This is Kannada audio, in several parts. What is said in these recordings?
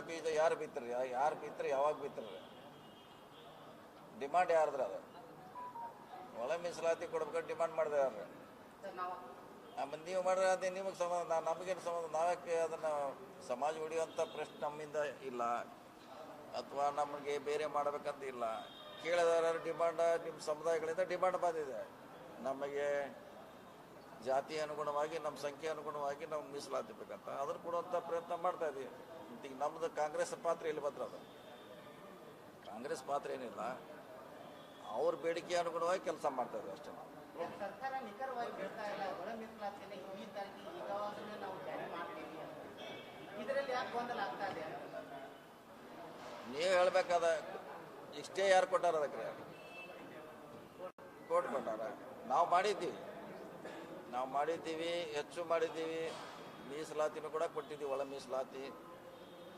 ಬೀಜ ಯಾರು ಬಿತ್ತರಿ, ಯಾರು ಬಿತ್ತರಿ, ಯಾವಾಗ ಬಿತ್ತರಿ? ಡಿಮಾಂಡ್ ಯಾರ್ದ್ರ ಅದು? ಒಳ ಮೀಸಲಾತಿ ಕೊಡ್ಬೇಕು ಡಿಮಾಂಡ್ ಮಾಡಿದೆ ಯಾರು? ನೀವು ಮಾಡ್ರೆ ಅದೇ ನಿಮಗೆ ಸಂಬಂಧ, ನಮಗೇನು ಸಂಬಂಧ? ನಾವ್ಯಾಕೆ ಅದನ್ನು ಸಮಾಜ ಉಳಿಯುವಂಥ ಪ್ರಶ್ನೆ ನಮ್ಮಿಂದ ಇಲ್ಲ, ಅಥವಾ ನಮಗೆ ಬೇರೆ ಮಾಡಬೇಕಂತ ಇಲ್ಲ. ಕೇಳಿದವರ ಡಿಮಾಂಡ್ ನಿಮ್ಮ ಸಮುದಾಯಗಳಿಂದ ಡಿಮಾಂಡ್ ಬಂದಿದೆ, ನಮಗೆ ಜಾತಿ ಅನುಗುಣವಾಗಿ, ನಮ್ಮ ಸಂಖ್ಯೆ ಅನುಗುಣವಾಗಿ ನಾವು ಮೀಸಲಾತಿ ಬೇಕಂತ. ಅದನ್ನು ಕೊಡುವಂಥ ಪ್ರಯತ್ನ ಮಾಡ್ತಾ ಇದ್ದೀವಿ. ಈಗ ನಮ್ಮದು ಕಾಂಗ್ರೆಸ್ ಪಾತ್ರ ಇಲ್ಲಿ ಬಂದ್ರೆ ಅದು ಕಾಂಗ್ರೆಸ್ ಪಾತ್ರ ಏನಿಲ್ಲ, ಅವ್ರ ಬೇಡಿಕೆ ಅನುಗುಣವಾಗಿ ಕೆಲಸ ಮಾಡ್ತಾ ಇದ್ದೀವಿ ಅಷ್ಟೇ. ಸರ್ಕಾರ ನಿಖರವಾಗಿ ಹೇಳ್ತಾ ಇಲ್ಲ, ಒಳ ಮೀಸಲಾತಿನ ಈ ತಾರೀಕಿಗೆ ಈಗಾಗಲೇ ನಾವು ಜಾರಿ ಮಾಡ್ತೀವಿ ಅಂತ. ಇದರಲ್ಲಿ ಯಾಕೆ ಗೊಂದಲ ಆಗ್ತಾ ಇದೆ? ನೀವು ಹೇಳ್ಬೇಕಾದ ಇಷ್ಟೇ ಯಾರು ಕೊಟ್ಟಾರ? ಅದಕ್ಕೆ ಕೋರ್ಟ್ ಕೊಟ್ಟಾರ. ನಾವು ಮಾಡಿದ್ದೀವಿ, ಹೆಚ್ಚು ಮಾಡಿದ್ದೀವಿ. ಮೀಸಲಾತಿನೂ ಕೂಡ ಕೊಟ್ಟಿದ್ದೀವಿ, ಒಳ ಮೀಸಲಾತಿ.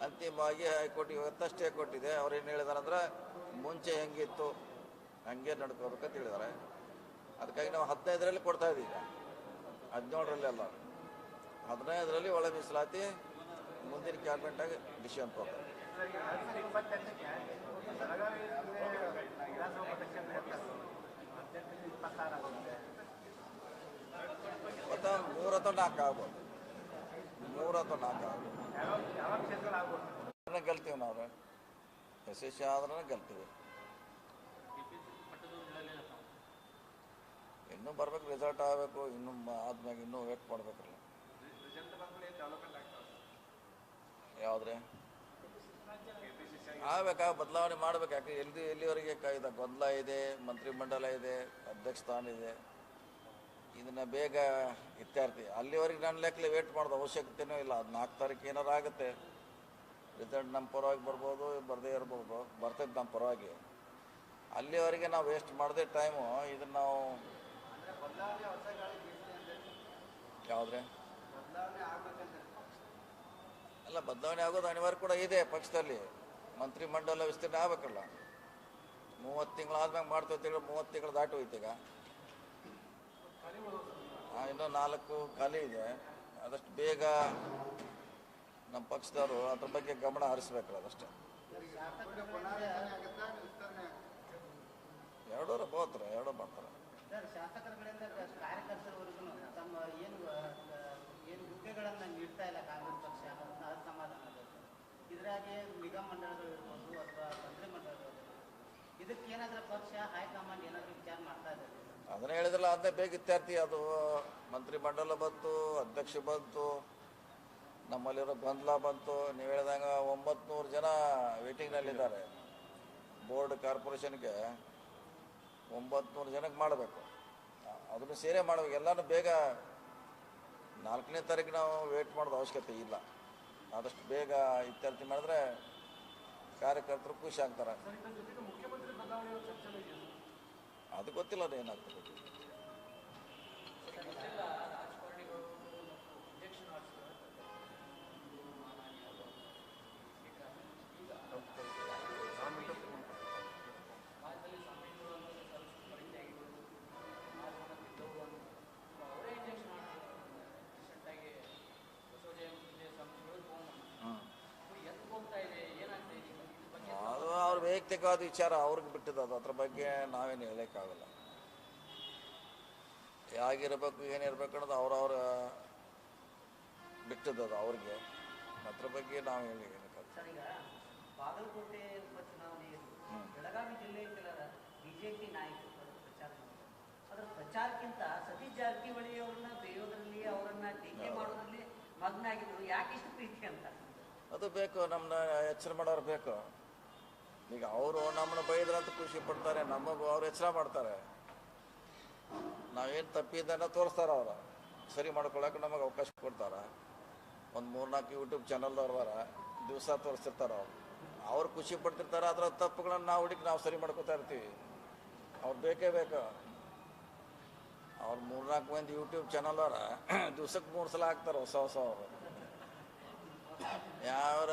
ಅಂತಿಮವಾಗಿ ಹೈಕೋರ್ಟ್ ಇವತ್ತಷ್ಟೇ ಕೊಟ್ಟಿದೆ. ಅವ್ರು ಏನು ಹೇಳಿದಾರಂದ್ರೆ, ಮುಂಚೆ ಹೆಂಗಿತ್ತು ಹಂಗೆ ನಡ್ಕೋಬೇಕಂತ ಹೇಳಿದ್ದಾರೆ. ಅದಕ್ಕಾಗಿ ನಾವು 15ರಲ್ಲಿ ಕೊಡ್ತಾ ಇದ್ದೀವಿ, 17ರಲ್ಲಿ ಅಲ್ಲ, 15ರಲ್ಲಿ ಒಳ ಮೀಸಲಾತಿ ಮುಂದಿನ ಕ್ಯಾಬಿನೆಟ್ಟಾಗಿ ಡಿಸಿಷನ್ ತಗೋತಾರೆ. ಮತ್ತು 3 ಅಥವಾ 4 ಆಗ್ಬೋದು, 3 ಅಥವಾ 4 ಆಗ್ಬೋದು. ಗೆಲ್ತೀವಿ ನಾವು, ಯಶಸ್ವಿ ಆದ್ರೂ ಗೆಲ್ತೀವಿ. ಇನ್ನೂ ಬರ್ಬೇಕು, ರಿಸಲ್ಟ್ ಆಗಬೇಕು, ಇನ್ನೂ ಆದ್ಮ್ಯಾಗ ಇನ್ನೂ ವೇಟ್ ಮಾಡ್ಬೇಕಲ್ಲ. ಯಾವುದ್ರಿ ಆಗ್ಬೇಕಾ? ಬದಲಾವಣೆ ಮಾಡ್ಬೇಕು. ಯಾಕೆ ಎಲ್ಲಿವರೆಗೆ ಇದು ಗೊಂದಲ ಇದೆ, ಮಂತ್ರಿಮಂಡಲ ಇದೆ, ಅಧ್ಯಕ್ಷ ಸ್ಥಾನ ಇದೆ, ಇದನ್ನು ಬೇಗ ಇತ್ಯರ್ಥಿ ಅಲ್ಲಿವರೆಗೆ ನನ್ನ ಲೆಕ್ಕಲೆ ವೇಟ್ ಮಾಡೋದು ಅವಶ್ಯಕತೆಯೂ ಇಲ್ಲ. ಅದು 4 ತಾರೀಕು ಏನಾರು ಆಗುತ್ತೆ, ರಿಸಲ್ಟ್ ನಮ್ಮ ಪರವಾಗಿ ಬರ್ಬೋದು, ಬರದೇ ಇರ್ಬೋದು, ಬರ್ತೈತೆ ನಮ್ಮ ಪರವಾಗಿ. ಅಲ್ಲಿವರೆಗೆ ನಾವು ವೇಸ್ಟ್ ಮಾಡದೆ ಟೈಮು. ಇದನ್ನು ನಾವು ಯಾವುದ್ರೆ ಅಲ್ಲ, ಬದಲಾವಣೆ ಆಗೋದು ಅನಿವಾರ್ಯ ಕೂಡ ಇದೆ. ಪಕ್ಷದಲ್ಲಿ ಮಂತ್ರಿಮಂಡಲ ವಿಸ್ತರಣೆ ಆಗಬೇಕಲ್ಲ. 30 ತಿಂಗಳು ಆದ್ಮೇಲೆ ಮಾಡ್ತೇವೆ, 30 ತಿಂಗಳು ದಾಟಿ ಹೋಯ್ತೀಗ. ಇನ್ನೂ 4 ಖಾಲಿ ಇದೆ. ಆದಷ್ಟು ಬೇಗ ನಮ್ಮ ಪಕ್ಷದವರು ಅದ್ರ ಬಗ್ಗೆ ಗಮನ ಹರಿಸ್ಬೇಕಲ್ಲ, ಅದಷ್ಟೇ. ಎರಡೂ ಬೋತ್ರ, ಎರಡೂ ಮಾಡ್ತಾರೆ. ಶಾಸಕರ ಕಡೆಯಿಂದ ಕಾರ್ಯಕರ್ತರವರೆಗೂ ತಮ್ಮ ಏನು ಹುದ್ದೆಗಳನ್ನು ನೀಡ್ತಾ ಇಲ್ಲ ಕಾಂಗ್ರೆಸ್ ಪಕ್ಷ, ಅಸಮಾಧಾನ. ಇದರಾಗೆ ನಿಗಮ ಮಂಡಳಗಳು ಇರ್ಬೋದು ಅಥವಾ ಮಂತ್ರಿಮಂಡಲಗಳು, ಇದಕ್ಕೇನಾದ್ರೂ ಪಕ್ಷ ಹೈಕಮಾಂಡ್ ಏನಾದರೂ ವಿಚಾರ ಮಾಡ್ತಾ ಇದ್ದಾರೆ? ಅದನ್ನೇ ಹೇಳಿದ್ರಲ್ಲ, ಅದನ್ನೇ ಬೇಗ ಇತ್ಯರ್ಥಿ. ಅದು ಮಂತ್ರಿಮಂಡಲ ಬಂತು, ಅಧ್ಯಕ್ಷ ಬಂತು, ನಮ್ಮಲ್ಲಿರೋ ಗೊಂದಲ ಬಂತು. ನೀವು ಹೇಳಿದಂಗೆ 900 ಜನ ವೇಟಿಂಗ್ನಲ್ಲಿದ್ದಾರೆ. ಬೋರ್ಡ್ ಕಾರ್ಪೊರೇಷನ್ಗೆ 900 ಜನಕ್ಕೆ ಮಾಡಬೇಕು, ಅದನ್ನು ಸೇರೇ ಮಾಡಬೇಕು. ಎಲ್ಲನೂ ಬೇಗ 4ನೇ ತಾರೀಕು ನಾವು ವೇಟ್ ಮಾಡೋದು ಅವಶ್ಯಕತೆ ಇಲ್ಲ. ಆದಷ್ಟು ಬೇಗ ಇತ್ಯರ್ಥಿ ಮಾಡಿದ್ರೆ ಕಾರ್ಯಕರ್ತರು ಖುಷಿ ಆಗ್ತಾರೆ. ಅದು ಗೊತ್ತಿಲ್ಲ, ಅದು ಏನಾಗ್ತದೆ. ಅದು ಅವ್ರ ವೈಯಕ್ತಿಕವಾದ ವಿಚಾರ, ಅವ್ರಿಗೆ ಬಿಟ್ಟಿದ್ದು. ಅದು ಅದ್ರ ಬಗ್ಗೆ ನಾವೇನು ಹೇಳೋಕ್ಕಾಗಲ್ಲ. ಹೇಗಿರ್ಬೇಕು, ಏನಿರ್ಬೇಕು ಅನ್ನೋದು ಅವ್ರವ್ರ ಬಿಟ್ಟಿದ್ದು, ಅದು ಅವ್ರಿಗೆ. ಅದ್ರ ಬಗ್ಗೆ ನಾವು ಹೇಳಿ ಬಾಗಲಕೋಟೆ ಉಪಚುನಾವಣೆಯಲ್ಲಿ ಬೆಳಗಾವಿ ಜಿಲ್ಲೆಯ ಕೆಲರ ಬಿಜೆಪಿ ನಾಯಕರು ಪ್ರಚಾರ ಮಾಡಿದ್ದಾರೆ. ಅದರ ಪ್ರಚಾರಕ್ಕಿಂತ ಸತೀಶ್ ಜಾರಕಿಹೊಳಿ ಅವ್ರನ್ನ ಬೇಯೋದ್ರಲ್ಲಿ, ಅವರನ್ನ ಟೀಕೆ ಮಾಡೋದ್ರಲ್ಲಿ ಮಗ್ನ ಆಗಿದ್ರು. ಯಾಕೆ ಇಷ್ಟು ಪ್ರೀತಿ ಅಂತ? ಅದು ಬೇಕು, ನಮ್ಮನ್ನ ಎಚ್ಚರ ಮಾಡೋರು ಬೇಕು. ಈಗ ಅವರು ನಮ್ಮನ್ನ ಬೈದ್ರಂತ ಖುಷಿ ಪಡ್ತಾರೆ, ನಮಗೂ ಅವ್ರು ಎಚ್ಚರ ಮಾಡ್ತಾರೆ. ನಾವೇನು ತಪ್ಪಿದ್ದನ್ನ ತೋರಿಸ್ತಾರೆ, ಅವರು ಸರಿ ಮಾಡ್ಕೊಳಕ್ಕೆ ನಮಗೆ ಅವಕಾಶ ಕೊಡ್ತಾರೆ. ಒಂದು 3-4 ಯೂಟ್ಯೂಬ್ ಚಾನಲ್ದವ್ರ ದಿವಸ ತೋರಿಸ್ತಿರ್ತಾರೆ. ಅವ್ರು ಖುಷಿ ಪಡ್ತಿರ್ತಾರೆ. ಅದರ ತಪ್ಪುಗಳನ್ನು ನಾವು ಹುಡುಕಿ ನಾವು ಸರಿ ಮಾಡ್ಕೋತಾ ಇರ್ತೀವಿ. ಅವ್ರು ಬೇಕೇ ಬೇಕು. ಅವ್ರು 3-4 ಮಂದಿ ಯೂಟ್ಯೂಬ್ ಚಾನಲ್ದವ್ರ ದಿವ್ಸಕ್ಕೆ 3 ಸಲ ಹಾಕ್ತಾರೆ ಹೊಸ ಅವರು. ಯಾರ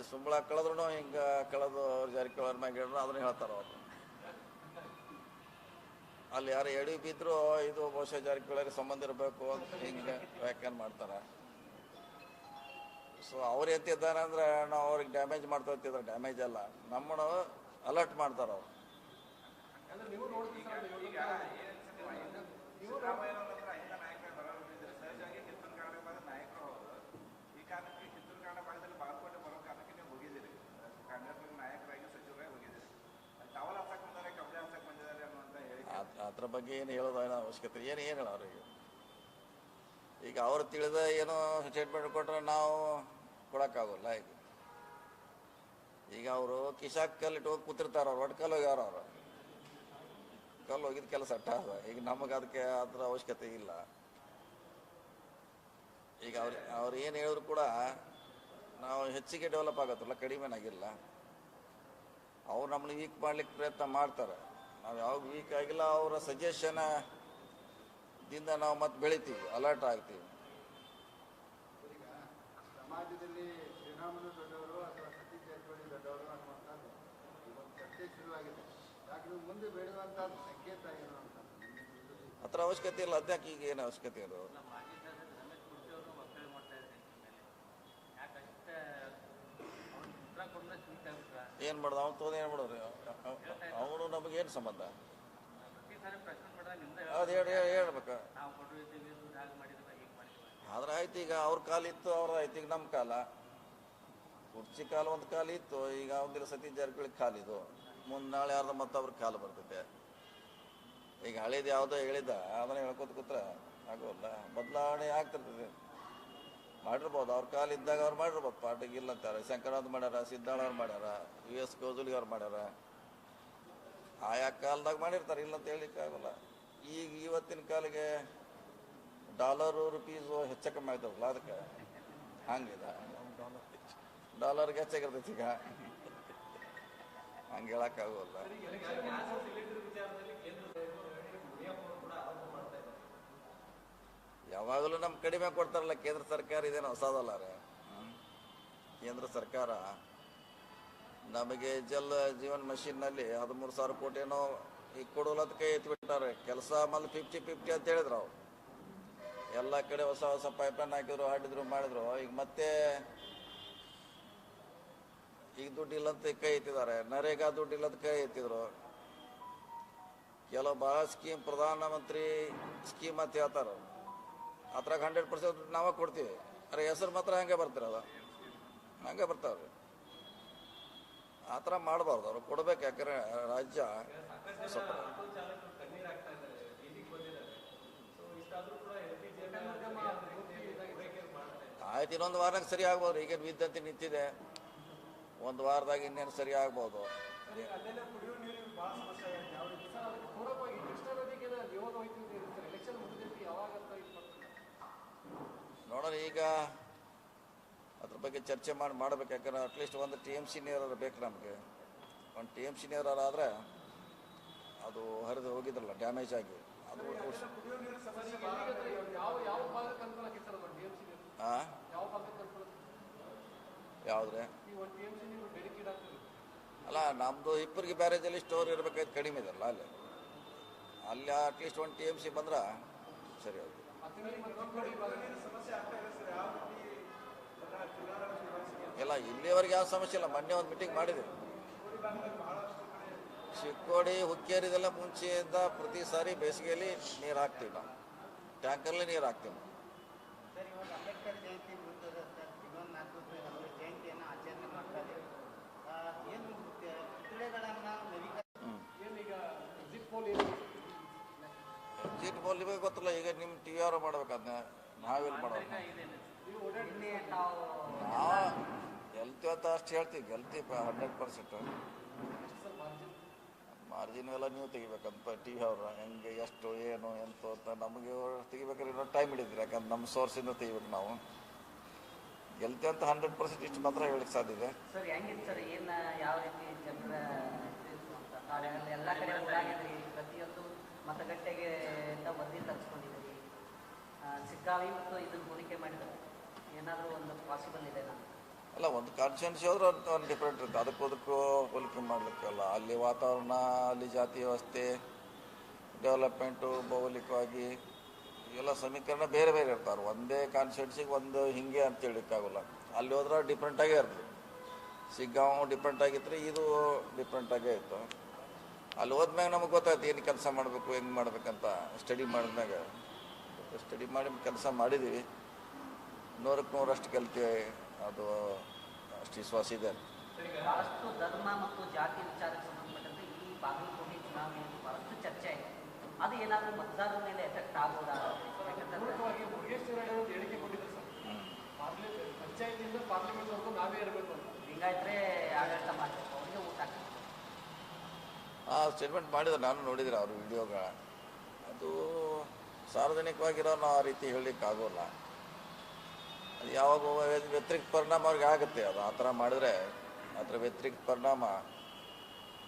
ಸುಂಬಳ ಕಳೆದ್ರು ಹಿಂಗೆ ಕಳೆದು ಅವ್ರ ಜಾರಕಿಹೊಳಿ ಮ್ಯಾಗ ಹೇಳಿದ್ರು ಅದನ್ನ ಹೇಳ್ತಾರೆ ಅವರು. ಅಲ್ಲಿ ಯಾರು ಎಡಿ ಬಿದ್ದರೂ ಇದು ಬಹುಶಃ ಜಾರಕಿಹೊಳಿಗೆ ಸಂಬಂಧ ಇರಬೇಕು ಅಂತ ಹಿಂಗೆ ವ್ಯಾಖ್ಯಾನ ಮಾಡ್ತಾರೆ. ಸೊ ಅವ್ರು ಎತ್ತಿದ್ದಾರೆ ಅಂದರೆ ನಾವು ಅವ್ರಿಗೆ ಡ್ಯಾಮೇಜ್ ಮಾಡ್ತಾ ಹೋಗ್ತಿದ್ರೆ ಡ್ಯಾಮೇಜ್ ಅಲ್ಲ, ನಮ್ಮನ್ನು ಅಲರ್ಟ್ ಮಾಡ್ತಾರೆ ಅವರು. ಅದ್ರ ಬಗ್ಗೆ ಏನು ಹೇಳೋದು ಏನೋ ಅವಶ್ಯಕತೆ ಏನು ಹೇಳ ಅವ್ರಿಗೆ. ಈಗ ಅವ್ರು ತಿಳಿದ ಏನೋ ಸ್ಟೇಟ್ಮೆಂಟ್ ಕೊಟ್ಟರೆ ನಾವು ಕೊಡೋಕ್ಕಾಗೋಲ್ಲ. ಈಗ ಅವರು ಕಿಶಾಕ್ ಕಲ್ಲಿಟ್ಟು ಹೋಗಿ ಕೂತಿರ್ತಾರೆ, ಅವ್ರು ಒಟ್ಟು ಕಲ್ಲು ಹೋಗ್ಯಾರ, ಅವರು ಕಲ್ಲು ಹೋಗಿದ ಕೆಲಸ ಅಟ್ಟಾದ. ಈಗ ನಮಗೆ ಅದಕ್ಕೆ ಅದ್ರ ಅವಶ್ಯಕತೆ ಇಲ್ಲ. ಈಗ ಅವ್ರು ಏನು ಹೇಳಿದ್ರು ಕೂಡ ನಾವು ಹೆಚ್ಚಿಗೆ ಡೆವಲಪ್ ಆಗತ್ತಲ್ಲ, ಕಡಿಮೆನಾಗಿಲ್ಲ. ಅವ್ರು ನಮ್ಮನ್ನ ವೀಕ್ ಮಾಡ್ಲಿಕ್ಕೆ ಪ್ರಯತ್ನ ಮಾಡ್ತಾರೆ. ನಾವು ಯಾವಾಗ ವೀಕ್ ಆಗಿಲ್ಲ, ಅವರ ಸಜೆಷನ್ದಿಂದ ನಾವು ಮತ್ತೆ ಬೆಳಿತೀವಿ, ಅಲರ್ಟ್ ಆಗ್ತೀವಿ. ಸಮಾಜದಲ್ಲಿ ಶ್ರೀರಾಮನು ದೊಡ್ಡವರು ಅಥವಾ ಸತೀಶ್ ಜಾರಕಿಹೊಳಿ ದೊಡ್ಡವರು ಅನ್ನುವಂಥದ್ದು ಇವತ್ತು ಚರ್ಚೆ ಶುರುವಾಗಿದೆ. ಯಾಕೆ ಮುಂದೆ ಬೆಳೆಯುವಂಥದ್ದು ಸಂಕೇತ ಏನು ಅಂತ ಹತ್ರ ಅವಶ್ಯಕತೆ ಇಲ್ಲ. ಅದಕ್ಕೆ ಈಗ ಏನು ಅವಶ್ಯಕತೆ ಇದು? ಏನು ಮಾಡೋದು? ಅವ್ನು ತೊಗೊಂಡು ಏನು ಮಾಡೋರು? ಅವನು ನಮಗೇನು ಸಂಬಂಧ? ಅದು ಹೇಳ್ಬೇಕು. ಆದ್ರೆ ಆಯ್ತು, ಈಗ ಅವ್ರ ಕಾಲ ಇತ್ತು, ಅವ್ರದ್ದು ಆಯ್ತು. ಈಗ ನಮ್ಮ ಕಾಲ, ಕುರ್ಚಿ ಕಾಲ ಒಂದು ಕಾಲ ಇತ್ತು. ಈಗ ಒಂದಿಲ್ಲ ಸತೀಶ್ ಜಾರಕಿಹೊಳಿ ಕಾಲಿದು, ಮುಂದೆ ನಾಳೆ ಯಾರ್ದು ಮತ್ತೊಬ್ರ ಕಾಲ ಬರ್ತೈತೆ. ಈಗ ಹಳೇದು ಯಾವುದೋ ಹೇಳಿದ ಅದನ್ನ ಹೇಳ್ಕೊತ ಕೂತ್ರೆ ಆಗೋಲ್ಲ. ಬದಲಾವಣೆ ಆಗ್ತಿರ್ತದೆ. ಮಾಡಿರ್ಬೋದು, ಅವ್ರ ಕಾಲ ಇದ್ದಾಗ ಅವ್ರು ಮಾಡಿರ್ಬೋದು. ಪಾರ್ಟಿಗೆ ಇಲ್ಲ ಅಂತಾರೆ. ಶಂಕರನಾಥ್ ಮಾಡ್ಯಾರ, ಸಿದ್ದಾಳ್ ಅವ್ರು ಮಾಡ್ಯಾರ, US ಗೌಜುಲಿ ಅವ್ರು ಮಾಡ್ಯಾರ. ಆಯಾ ಕಾಲದಾಗ ಮಾಡಿರ್ತಾರೆ, ಇಲ್ಲ ಅಂತ ಹೇಳಿಕ್ಕೆ ಆಗೋಲ್ಲ. ಈಗ ಇವತ್ತಿನ ಕಾಲಿಗೆ ಡಾಲರು ರುಪೀಸು ಹೆಚ್ಚು ಕಮ್ಮಿ ಆಗ್ತಾವಲ್ಲ, ಅದಕ್ಕೆ ಹಂಗಿದೆ. ಡಾಲರ್ಗೆ ಹೆಚ್ಚಾಗಿರ್ತೈತಿ ಈಗ, ಹಂಗೆ ಹೇಳಕ್ಕಾಗೋಲ್ಲ. ಯಾವಾಗಲೂ ನಮ್ಮ ಕಡಿಮೆ ಕೊಡ್ತಾರಲ್ಲ ಕೇಂದ್ರ ಸರ್ಕಾರ. ಇದೇನು ಹೊಸದಲ್ಲ ರೀ. ಕೇಂದ್ರ ಸರ್ಕಾರ ನಮಗೆ ಜಲ್ ಜೀವನ್ ಮಿಷನ್ನಲ್ಲಿ 13,000 ಕೋಟಿ ಏನೋ ಈಗ ಕೊಡೋಲದಕ್ಕೆ ಎತ್ಬಿಟ್ಟಾರೆ. ಕೆಲಸ ಆಮೇಲೆ 50-50 ಅಂತ ಹೇಳಿದ್ರು ಅವ್ರು. ಎಲ್ಲ ಕಡೆ ಹೊಸ ಹೊಸ ಪೈಪ್ಲೈನ್ ಹಾಕಿದ್ರು, ಹಾಡಿದ್ರು, ಮಾಡಿದ್ರು. ಈಗ ಮತ್ತೆ ಈಗ ದುಡ್ಡು ಇಲ್ಲಂತ ಕೈ ಎತ್ತಿದ್ದಾರೆ. ನರೇಗಾ ದುಡ್ಡು ಇಲ್ಲದ ಕೈ ಎತ್ತಿದ್ರು. ಕೆಲವು ಭಾಳ ಸ್ಕೀಮ್ ಪ್ರಧಾನಮಂತ್ರಿ ಸ್ಕೀಮ್ ಅಂತ ಹೇಳ್ತಾರೆ. ಅದ್ರಾಗ 100% ದುಡ್ಡು ನಾವೇ ಕೊಡ್ತೀವಿ. ಅರೆ ಹೆಸರು ಮಾತ್ರ ಹಂಗೆ ಬರ್ತಿರೋದು, ಹಂಗೆ ಬರ್ತಾವ್ರಿ. ಆ ಥರ ಮಾಡಬಾರ್ದು. ಅವ್ರು ಕೊಡ್ಬೇಕು. ಯಾಕಂದ್ರೆ ರಾಜ್ಯ ಸ್ವಲ್ಪ ಆಯ್ತು, ಇನ್ನೊಂದು ವಾರದಾಗ ಸರಿ ಆಗ್ಬೋದು. ಈಗೇನು ವಿದ್ಯುತ್ ನಿಂತಿದೆ, ಒಂದು ವಾರದಾಗ ಇನ್ನೇನು ಸರಿ ಆಗ್ಬೋದು. ನೋಡೋಣ, ಈಗ ಅದ್ರ ಬಗ್ಗೆ ಚರ್ಚೆ ಮಾಡಬೇಕು. ಯಾಕಂದ್ರೆ ಅಟ್ಲೀಸ್ಟ್ ಒಂದು TMC ನೀರಾರು ಬೇಕು ನಮಗೆ. ಒಂದು TMC ನೀರಾರು ಆದರೆ ಅದು ಹರಿದು ಹೋಗಿದ್ರಲ್ಲ, ಡ್ಯಾಮೇಜ್ ಆಗಿ ಅದು ಯಾವುದ್ರೆ ಅಲ್ಲ, ನಮ್ಮದು ಇಬ್ಬರಿಗೆ ಬ್ಯಾರೇಜಲ್ಲಿ ಸ್ಟೋರ್ ಇರಬೇಕಾಯ್ತು, ಕಡಿಮೆ ಇದಲ್ಲ ಅಲ್ಲಿ. ಅಲ್ಲಿ ಅಟ್ಲೀಸ್ಟ್ ಒಂದು TMC ಬಂದ್ರೆ ಸರಿ ಹೋಗಿ. ಇಲ್ಲ, ಇಲ್ಲಿವರೆಗೆ ಯಾವ ಸಮಸ್ಯೆ ಇಲ್ಲ. ಮೊನ್ನೆ ಒಂದು ಮೀಟಿಂಗ್ ಮಾಡಿದ್ವಿ. ಚಿಕ್ಕೋಡಿ, ಹುಕ್ಕೇರಿದೆಲ್ಲ ಮುಂಚೆಯಿಂದ ಪ್ರತಿ ಸಾರಿ ಬೇಸಿಗೆಯಲ್ಲಿ ನೀರು ಹಾಕ್ತೀವಿ. ನಾವು ಟ್ಯಾಂಕರ್ಲಿ ನೀರು ಹಾಕ್ತೀವಿ. ಸರ್, ಇವಾಗ ಅಂಬೇಡ್ಕರ್ ಜಯಂತಿ ಬರ್ತದೆ ಸರ್. ಇನ್ನೊಂದು 4 ದಿವಸ ಅವರ ಜಯಂತಿಯನ್ನು ಆಚರಣೆ ಮಾಡ್ತಾರೆ. ಏನು ಪುತ್ಥಳಿಗಳನ್ನು ಎಕ್ಸಿಟ್ ಪೋಲ್ ನಿಮಗೆ ಗೊತ್ತಿಲ್ಲ. ಈಗ ನಿಮ್ಮ TR ಮಾಡ್ಬೇಕು, ಅದನ್ನ ನಾವೆಲ್ಲಿ ಮಾಡೋದು? ನಾವು ಗೆಲ್ತೀವಿ ಅಂತ ಅಷ್ಟು ಹೇಳ್ತೀವಿ. ಗೆಲ್ತೀವಿ 100%. ಮಾರ್ಜಿನ್ ಎಲ್ಲ ನೀವು ತೆಗಿಬೇಕಂತ TV ಅವ್ರು ಹೆಂಗೆ ಎಷ್ಟು ಏನು ಎಂತ ಅಂತ ನಮಗೆ ತೆಗಿಬೇಕಾದ್ರೆ ಇನ್ನೊಂದು ಟೈಮ್ ಹಿಡಿದ್ರಿ. ಯಾಕಂದ್ರೆ ನಮ್ಮ ಸೋರ್ಸಿಂದ ತೆಗಿಬೇಕು ನಾವು. ಗೆಲ್ತೀವಿ ಅಂತ 100% ಇಷ್ಟು ಮಾತ್ರ ಹೇಳಕ್ಕೆ ಸಾಧ್ಯ ಇದೆ. ಸರ್, ಹೆಂಗಿತ್ತು ಸರ್? ಏನು ಯಾವ ರೀತಿ ಜನರ ಎಲ್ಲ ಕಡೆ ಓಡಾಡಿದ್ರಿ, ಪ್ರತಿಯೊಂದು ಮತಗಟ್ಟೆಗೆ ಎಲ್ಲ ವರದಿ ತರಿಸ್ಕೊಂಡಿದ್ದೀರಿ, ಸಿಕ್ಕಾವಿ ಮತ್ತು ಇದನ್ನು ಹೋಲಿಕೆ ಮಾಡಿದ್ರೆ ಏನಾದರೂ ಒಂದು ಪಾಸಿಬಲ್ ಇದೆ ನಾನು? ಅಲ್ಲ, ಒಂದು ಕಾನ್ಸ್ಟಿಟ್ಯೂನ್ಸಿ ಹೋದ್ರೆ ಒಂದು ಡಿಫ್ರೆಂಟ್ ಇರುತ್ತೆ. ಅದಕ್ಕೂ ಹೋಲಿಕೆ ಮಾಡಲಿಕ್ಕೆಲ್ಲ. ಅಲ್ಲಿ ವಾತಾವರಣ, ಅಲ್ಲಿ ಜಾತಿ ವ್ಯವಸ್ಥೆ, ಡೆವಲಪ್ಮೆಂಟು, ಭೌಗೋಳಿಕವಾಗಿ ಎಲ್ಲ ಸಮೀಕರಣ ಬೇರೆ ಬೇರೆ ಇರ್ತಾರೆ. ಒಂದೇ ಕಾನ್ಸ್ಟಿಟ್ಯೂನ್ಸಿಗೆ ಒಂದು ಹಿಂಗೆ ಅಂತ ಹೇಳಲಿಕ್ಕಾಗಲ್ಲ. ಅಲ್ಲಿ ಹೋದ್ರೆ ಡಿಫ್ರೆಂಟಾಗೇ ಇರ್ತದೆ. ಸಿಗ್ಗಾಂವ್ ಡಿಫ್ರೆಂಟ್ ಆಗಿತ್ತು, ಇದು ಡಿಫ್ರೆಂಟಾಗೇ ಇತ್ತು. ಅಲ್ಲಿ ಹೋದ್ಮ್ಯಾಗ ನಮಗೆ ಗೊತ್ತಾಯ್ತು ಏನು ಕೆಲಸ ಮಾಡಬೇಕು, ಹೆಂಗೆ ಮಾಡ್ಬೇಕಂತ. ಸ್ಟಡಿ ಮಾಡಿದ್ಮ್ಯಾಗ ಸ್ಟಡಿ ಮಾಡಿ ಕೆಲಸ ಮಾಡಿದ್ದೀವಿ. 100ಕ್ಕೆ 100 ಕಲ್ತೀವಿ. ಅದು ಅಷ್ಟು ವಿಶ್ವಾಸ ಇದೆ. ಬಹಳಷ್ಟು ಧರ್ಮ ಮತ್ತು ಜಾತಿ ವಿಚಾರಕ್ಕೆ ಸಂಬಂಧಪಟ್ಟಂತೆ ಈ ಬಾಗಲಕೋಟೆ ಚುನಾವಣೆಯಲ್ಲಿ ಬಹಳಷ್ಟು ಚರ್ಚೆ ಇದೆ. ಅದು ಏನಾದರೂ ಮತದಾರರ ಮೇಲೆ ಎಫೆಕ್ಟ್ ಆಗ್ಬೋದಾ? ಪೂರ್ವಕವಾಗಿ ಮುರುಗೇಶ್ ಶಿವರಾಡಿ ಅವರು ಹೇಳಿಕೆ ಕೊಟ್ಟಿದ್ದಾರೆ ಸರ್, ಪಂಚಾಯತಿಯಿಂದ ಪಾರ್ಲಿಮೆಂಟ್ವರೆಗೂ ನಾವೇ ಇರಬೇಕು ಅಂತ. ಹಿಂಗಾಯ್ತರೆ ಆಡಳಿತ ಮಾಡಬೇಕು, ಅವರಿಗೆ ಊಟ ಹಾಕಬೇಕು. ಆ ಸ್ಟೇಟ್ಮೆಂಟ್ ಮಾಡಿದ್ರು, ನಾನು ನೋಡಿದ್ರೆ ಅವ್ರ ವಿಡಿಯೋಗ. ಅದು ಸಾರ್ವಜನಿಕವಾಗಿರೋ ನಾವು ಆ ರೀತಿ ಹೇಳಲಿಕ್ಕೆ ಆಗೋಲ್ಲ. ಅದು ಯಾವಾಗ ವ್ಯತಿರಿಕ್ತ ಪರಿಣಾಮ ಅವ್ರಿಗೆ ಆಗುತ್ತೆ. ಅದು ಆ ಥರ ಮಾಡಿದರೆ ಅದರ ವ್ಯತಿರಿಕ್ತ ಪರಿಣಾಮ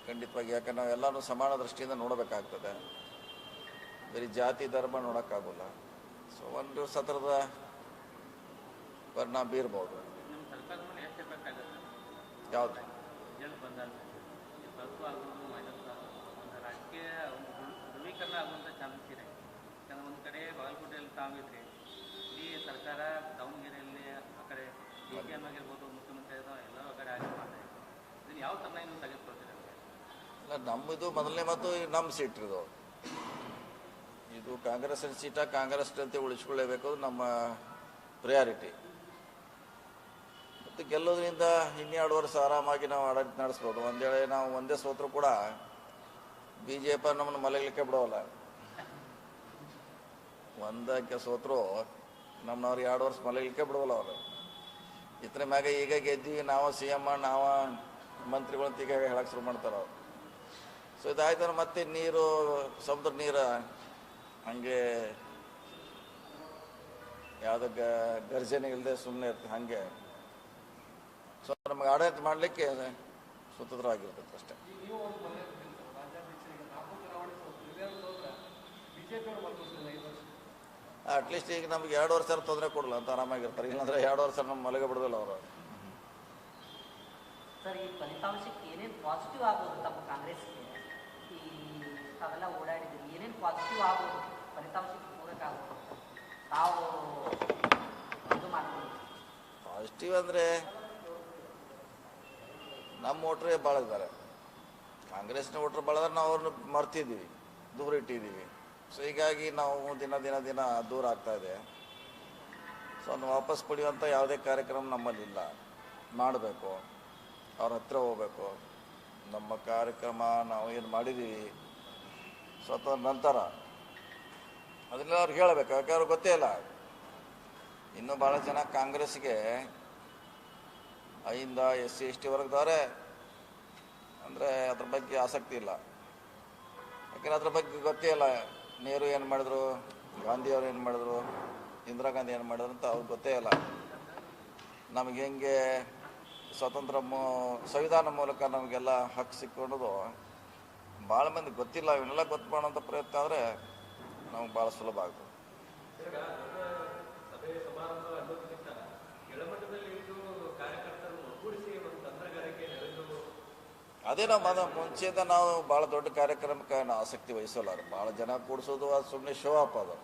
ಖಂಡಿತವಾಗಿ. ಯಾಕಂದ್ರೆ ನಾವೆಲ್ಲನೂ ಸಮಾನ ದೃಷ್ಟಿಯಿಂದ ನೋಡಬೇಕಾಗ್ತದೆ, ಬರೀ ಜಾತಿ ಧರ್ಮ ನೋಡೋಕ್ಕಾಗೋಲ್ಲ. ಸೊ ಒಂದು ಸತ್ರದ ಪರಿಣಾಮ ಬೀರ್ಬೋದು. ಯಾವುದು ರಾಜಕೀಯ ಧ್ರುವೀಕರಣ ಆಗುವಂಥ ಚಾನ್ಸಸ್ ಇದೆ. ಯಾಕಂದ್ರೆ ಒಂದು ಕಡೆ ಬಾಗಲಕೋಟೆಯಲ್ಲಿ ತಾವಿದ್ರೆ ಇಡೀ ಸರ್ಕಾರ ದಾವಣಗೆರೆಯಲ್ಲಿ ಆ ಕಡೆ ಡಿ ಕೆ ಎಮ್ ಆಗಿರ್ಬೋದು, ಮುಖ್ಯಮಂತ್ರಿ ಎಲ್ಲ ಕಡೆ ಆಗಿ ಮಾಡ್ತಾರೆ. ಇದನ್ನು ಯಾವ ಥರ ನೀವು ತೆಗೆದುಕೊಳ್ತೀರಿ? ಅಲ್ಲ, ನಮ್ಮದು ಮೊದಲನೇ ಮಾತು ನಮ್ಮ ಸೀಟ್ ಇದು ಕಾಂಗ್ರೆಸ್ಸಿನ ಸೀಟ. ಕಾಂಗ್ರೆಸ್ ಅಂತ ಉಳಿಸ್ಕೊಳ್ಳೇಬೇಕು, ನಮ್ಮ ಪ್ರಿಯಾರಿಟಿ. ಮತ್ತು ಗೆಲ್ಲೋದ್ರಿಂದ 12 ವರ್ಷ ಆರಾಮಾಗಿ ನಾವು ಆಡಳಿತ ನಡೆಸ್ಬೋದು. ಒಂದು ವೇಳೆ ನಾವು ಒಂದೇ ಸೋತರು ಕೂಡ BJP ನಮ್ಮನ್ನು ಮಲಗಲಿಕ್ಕೆ ಬಿಡೋಲ್ಲ. ಒಂದಕ್ಕೆ ಸೋತರು ನಮ್ಮನವ್ರು 2 ವರ್ಷ ಮಲಗಲಿಕ್ಕೆ ಬಿಡೋಲ್ಲ ಅವರು. ಇತರ ಮ್ಯಾಗ ಈಗ ಗೆದ್ದೀವಿ, ನಾವು CM, ನಾವು ಮಂತ್ರಿಗಳಂತ ಈಗ ಹೇಳಕ್ಕೆ ಶುರು ಮಾಡ್ತಾರೆ ಅವ್ರು. ಸೊ ಇದಾಯ್ತು, ಮತ್ತೆ ನೀರು, ಸಮುದ್ರ ನೀರು ಹಂಗೆ ಯಾವುದೋ ಗರ್ಜನೆ ಇಲ್ಲದೆ ಸುಮ್ಮನೆ ಇರ್ತದೆ ಹಂಗೆ. ಸೊ ನಮಗೆ ಆಡಳಿತ ಮಾಡಲಿಕ್ಕೆ ಸ್ವತಂತ್ರವಾಗಿರ್ತದೆ ಅಷ್ಟೇ. ನೀವು ಒಂದು ಮನೆ ರಾಜ್ಯಾಧ್ಯಕ್ಷರಿಗೆ 4 ಚುನಾವಣೆ ಸೋತ್ರೆ ಬಿಜೆಪಿ ಅವರು ಮತ್ತೊಂದು 5 ವರ್ಷ ಅಟ್ಲೀಸ್ಟ್ ಈಗ ನಮ್ಗೆ 2 ವರ್ಷ ತೊಂದರೆ ಕೊಡಲ್ಲ ಅಂತ ಆರಾಮಾಗಿರ್ತಾರೆ. ಇಲ್ಲಾಂದ್ರೆ 2 ವರ್ಷ ನಮ್ಮ ಮಲಗ ಬಿಡೋದಿಲ್ಲ ಅವರು. ಸರ್, ಈ ಫಲಿತಾಂಶಕ್ಕೆ ಏನೇನು ಪಾಸಿಟಿವ್ ಆಗ್ಬೋದು ತಮ್ಮ ಕಾಂಗ್ರೆಸ್ಗೆ? ಈ ತಾವೆಲ್ಲ ಓಡಾಡಿದ್ದೀರಿ, ಏನೇನು ಪಾಸಿಟಿವ್ ಆಗ್ಬೋದು, ಫಲಿತಾಂಶಕ್ಕೆ ಪೂರಕ ಆಗ್ಬೋದು ತಾವು ಇದು ಮಾಡ್ಬೋದು? ಪಾಸಿಟಿವ್ ಅಂದರೆ ನಮ್ಮ ವೋಟ್ರೇ ಭಾಳ ಇದ್ದಾರೆ. ಕಾಂಗ್ರೆಸ್ನ ವೋಟ್ರ್ ಭಾಳ ಇದ್ದಾರೆ, ನಾವು ಅವ್ರನ್ನ ಮರ್ತಿದ್ದೀವಿ, ದೂರ ಇಟ್ಟಿದ್ದೀವಿ. ಸೊ ಹೀಗಾಗಿ ನಾವು ದಿನ ದಿನ ದಿನ ದೂರ ಆಗ್ತಾಯಿದೆ. ಸೊ ಅದನ್ನು ವಾಪಸ್ ಪಡೆಯುವಂಥ ಯಾವುದೇ ಕಾರ್ಯಕ್ರಮ ನಮ್ಮಲ್ಲಿಲ್ಲ. ಮಾಡಬೇಕು, ಅವ್ರ ಹತ್ರ ಹೋಗ್ಬೇಕು. ನಮ್ಮ ಕಾರ್ಯಕ್ರಮ ನಾವು ಏನು ಮಾಡಿದ್ದೀವಿ ಸ್ವತಃ ನಂತರ ಅದನ್ನೆಲ್ಲ ಅವ್ರಿಗೆ ಹೇಳಬೇಕು. ಯಾಕೆ ಅವ್ರಿಗೆ ಗೊತ್ತೇ ಇಲ್ಲ. ಇನ್ನೂ ಭಾಳ ಜನ ಕಾಂಗ್ರೆಸ್ಗೆ ಐಯಿಂದ SC ST ವರ್ಗದವರೇ ಅಂದರೆ ಅದ್ರ ಬಗ್ಗೆ ಆಸಕ್ತಿ ಇಲ್ಲ. ಯಾಕೆಂದ್ರೆ ಅದ್ರ ಬಗ್ಗೆ ಗೊತ್ತೇ ಇಲ್ಲ. ನೆಹರು ಏನು ಮಾಡಿದ್ರು, ಗಾಂಧಿಯವರು ಏನು ಮಾಡಿದ್ರು, ಇಂದಿರಾ ಗಾಂಧಿ ಏನು ಮಾಡಿದ್ರು ಅಂತ ಅವ್ರಿಗೆ ಗೊತ್ತೇ ಇಲ್ಲ. ನಮಗೆ ಹೆಂಗೆ ಸ್ವತಂತ್ರ ಸಂವಿಧಾನ ಮೂಲಕ ನಮಗೆಲ್ಲ ಹಕ್ಕು ಸಿಕ್ಕೊಂಡದು ಭಾಳ ಮಂದಿ ಗೊತ್ತಿಲ್ಲ. ಇವನ್ನೆಲ್ಲ ಗೊತ್ತು ಮಾಡೋಂಥ ಪ್ರಯತ್ನ ಆದರೆ ನಮ್ಗೆ ಭಾಳ ಸುಲಭ ಆಗ್ತದೆ. ಅದೇ ನಾವು ಮುಂಚೆಯಿಂದ ನಾವು ಭಾಳ ದೊಡ್ಡ ಕಾರ್ಯಕ್ರಮಕ್ಕೆ ನಾವು ಆಸಕ್ತಿ ವಹಿಸೋಲ್ಲ. ಭಾಳ ಜನ ಕೂಡಿಸೋದು ಅದು ಸುಮ್ಮನೆ ಶೋ ಅಪ್ ಅದು.